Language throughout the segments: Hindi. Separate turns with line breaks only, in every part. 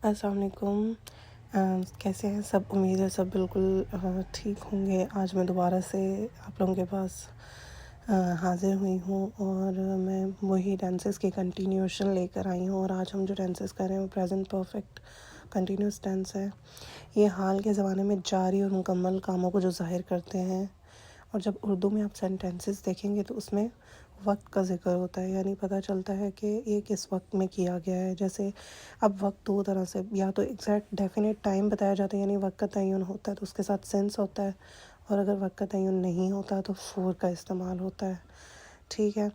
अस्सलाम वालेकुम। कैसे हैं सब? उम्मीद है सब बिल्कुल ठीक होंगे। आज मैं दोबारा से आप लोगों के पास हाज़िर हुई हूँ और मैं वही टेंसेस की कंटिन्यूएशन लेकर आई हूँ। और आज हम जो टेंसेस कर रहे हैं वो प्रेजेंट परफेक्ट कंटिन्यूस टेंस है। ये हाल के ज़माने में जारी और मुकम्मल कामों को जो ज़ाहिर करते हैं। और जब उर्दू में आप सेंटेंसेस देखेंगे तो उसमें वक्त का ज़िक्र होता है, यानी पता चलता है कि ये किस वक्त में किया गया है। जैसे अब वक्त दो तरह से, या तो एग्जैक्ट डेफिनेट टाइम बताया जाता है यानी वक्त का तयन होता है तो उसके साथ सेंस होता है, और अगर वक्त का तयन नहीं होता तो फोर का इस्तेमाल होता है। ठीक है,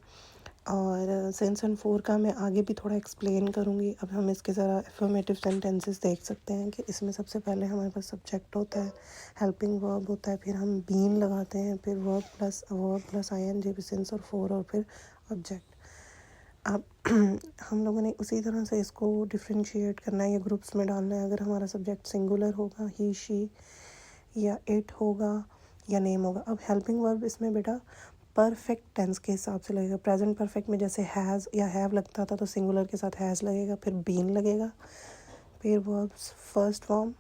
और सेंस एंड फोर का मैं आगे भी थोड़ा एक्सप्लेन करूँगी। अब हम इसके ज़रा एफर्मेटिव सेंटेंसेस देख सकते हैं कि इसमें सबसे पहले हमारे पास सब्जेक्ट होता है, हेल्पिंग वर्ब होता है, फिर हम बीन लगाते हैं, फिर वर्ब प्लस आईएनजी, फिर सेंस और फोर, और फिर ऑब्जेक्ट। अब हम लोगों ने उसी तरह से इसको डिफ्रेंशिएट करना है या ग्रुप्स में डालना है। अगर हमारा सब्जेक्ट सिंगुलर होगा, ही शी या इट होगा या नेम होगा। अब हेल्पिंग वर्ब इसमें बेटा परफेक्ट टेंस के हिसाब से लगेगा। प्रेजेंट परफेक्ट में जैसे हैज़ या हैव लगता था तो सिंगुलर के साथ हैज़ लगेगा, फिर बीन लगेगा, फिर verbs first form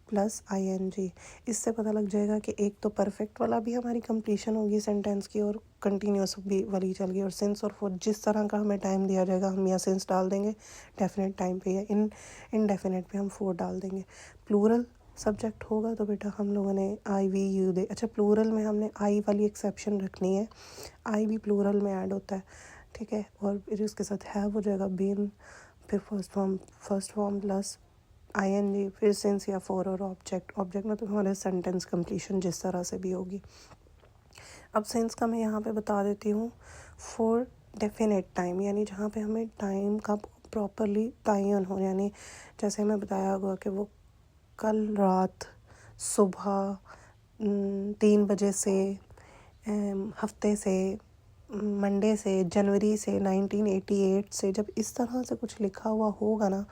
plus ING. इससे पता लग जाएगा कि एक तो परफेक्ट वाला भी हमारी कंप्लीशन होगी सेंटेंस की, और कंटिन्यूस भी वाली चल गई। और सेंस और फोर जिस तरह का हमें टाइम दिया जाएगा हम या सेंस डाल देंगे डेफिनेट टाइम पे, या इनडेफिनेट पे हम फोर डाल देंगे। प्लूरल सब्जेक्ट होगा तो बेटा हम लोगों ने आई वी यू दे। अच्छा, प्लूरल में हमने आई वाली एक्सेप्शन रखनी है, आई भी प्लूरल में ऐड होता है। ठीक है, और फिर उसके साथ हैव हो जाएगा बीन, फिर फर्स्ट फॉर्म प्लस आईएनजी, फिर सेंस या फोर, और ऑब्जेक्ट में तो हमारे सेंटेंस कंप्लीशन जिस तरह से भी होगी। अब सेंस का मैं यहाँ पे बता देती हूँ। फॉर डेफिनेट टाइम, यानी जहाँ पे हमें टाइम का प्रॉपरली तयन हो, यानी जैसे हमें बताया होगा कि वो कल रात सुबह 3 बजे से, हफ्ते से, मंडे से, जनवरी से, 1988 से, जब इस तरह से कुछ लिखा हुआ होगा ना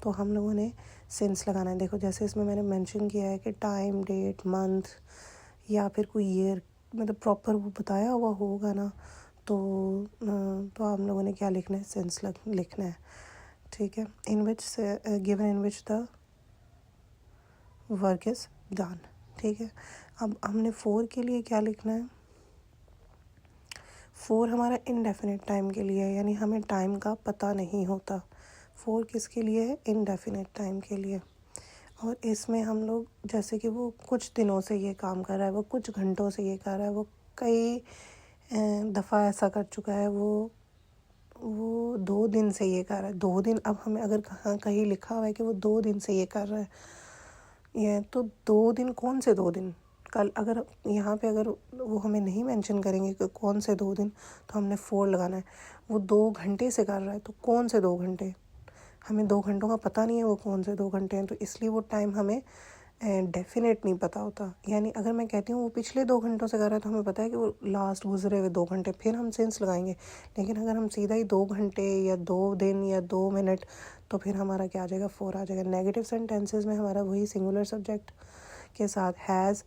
तो हम लोगों ने सेंस लगाना है। देखो जैसे इसमें मैंने मेंशन किया है कि टाइम, डेट, मंथ या फिर कोई ईयर, मतलब प्रॉपर वो बताया हुआ होगा ना तो हम लोगों ने क्या लिखना है, सेंस लिखना है। ठीक है, in which given in which the work is done. ठीक है, अब हमने फोर के लिए क्या लिखना है। फोर हमारा इनडेफिनेट टाइम के लिए है, यानी हमें टाइम का पता नहीं होता। फोर किसके लिए है? इनडेफिनेट टाइम के लिए। और इसमें हम लोग जैसे कि वो कुछ दिनों से ये काम कर रहा है, वो कुछ घंटों से ये कर रहा है, वो कई दफ़ा ऐसा कर चुका है, वो 2 दिन से ये कर रहा है। 2 दिन, अब हमें अगर कहीं लिखा हुआ है कि वो 2 दिन से ये कर रहा है, ये तो 2 दिन, कौन से 2 दिन? कल अगर यहाँ पे अगर वो हमें नहीं मेंशन करेंगे कि कौन से 2 दिन, तो हमने फोर लगाना है। वो 2 घंटे से कर रहा है तो कौन से 2 घंटे? हमें 2 घंटों का पता नहीं है वो कौन से 2 घंटे हैं, तो इसलिए वो टाइम हमें डेफिनेट नहीं पता होता। यानी अगर मैं कहती हूँ वो पिछले 2 घंटों से कर रहा है तो हमें पता है कि वो लास्ट गुजरे हुए 2 घंटे, फिर हम सेंस लगाएंगे। लेकिन अगर हम सीधा ही 2 घंटे या 2 दिन या 2 मिनट, तो फिर हमारा क्या आ जाएगा, फोर आ जाएगा। नेगेटिव सेंटेंसेस में हमारा वही सिंगुलर सब्जेक्ट के साथ हैज़,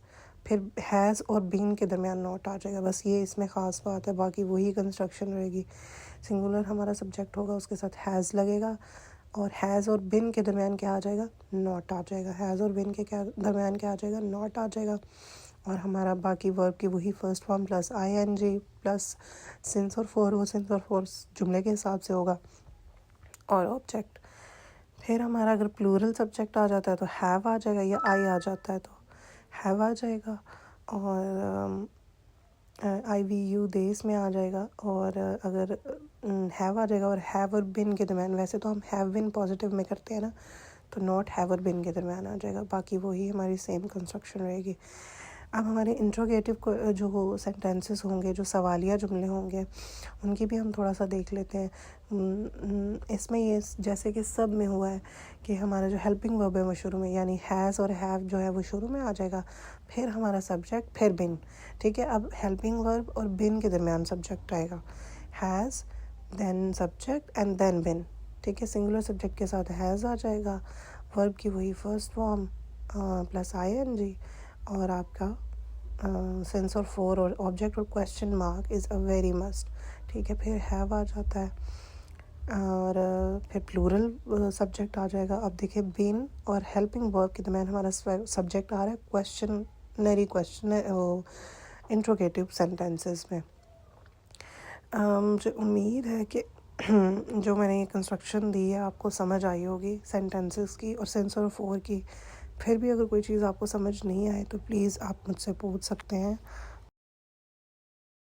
फिर हैज़ और बीन के दरमियान नॉट आ जाएगा। बस ये इसमें ख़ास बात है, बाकी वही कंस्ट्रक्शन रहेगी। सिंगुलर हमारा सब्जेक्ट होगा, उसके साथ हैज़ लगेगा, और हैज़ और बिन के दरमियान क्या आ जाएगा, नॉट आ जाएगा। हैज़ और बिन के क्या दरमियान क्या आ जाएगा, नॉट आ जाएगा। और हमारा बाकी वर्ब की वही first form plus ING plus since और फोर, वो सिंस और फोर जुमले के हिसाब से होगा, और ऑब्जेक्ट। फिर हमारा अगर प्लूरल सब्जेक्ट आ जाता है तो हैव आ जाएगा, या आई आ जाता है तो हैव आ जाएगा, और आई वी यू देस में आ जाएगा। और अगर हैव आ जाएगा और हैव और बिन के दरमियान, वैसे तो हम हैव बिन पॉजिटिव में करते हैं ना, तो नॉट हैव और बिन के दरमियान आ जाएगा। बाकी वही हमारी सेम कंस्ट्रक्शन रहेगी। अब हमारे इंट्रोगेटिव को जो सेंटेंसेस होंगे, जो सवालिया जुमले होंगे, उनकी भी हम थोड़ा सा देख लेते हैं। इसमें ये जैसे कि सब में हुआ है कि हमारा जो हेल्पिंग वर्ब है वो शुरू में, यानी हैज़ और हैव जो है वो शुरू में आ जाएगा, फिर हमारा सब्जेक्ट, फिर बिन। ठीक है, अब हेल्पिंग वर्ब और बिन के दरमियान सब्जेक्ट आएगा, has then subject and then been. ठीक है, सिंगुलर सब्जेक्ट के साथ हैज़ आ जाएगा, वर्ब की वही फर्स्ट फॉर्म प्लस आईएनजी, और आपका सेंस और फोर, और ऑब्जेक्ट और question mark is a very must. ठीक है, फिर हैव आ जाता है, और फिर प्लूरल सब्जेक्ट आ जाएगा। अब देखिए बीन और हेल्पिंग वर्ब के दरम्यान हमारा सब्जेक्ट आ रहा है क्वेश्चन वो इंट्रोगेटिव सेंटेंसेस में। मुझे उम्मीद है कि जो मैंने ये कंस्ट्रक्शन दी है आपको समझ आई होगी सेंटेंसेस की और सेंसर ऑफ फोर की। फिर भी अगर कोई चीज़ आपको समझ नहीं आए तो प्लीज़ आप मुझसे पूछ सकते हैं।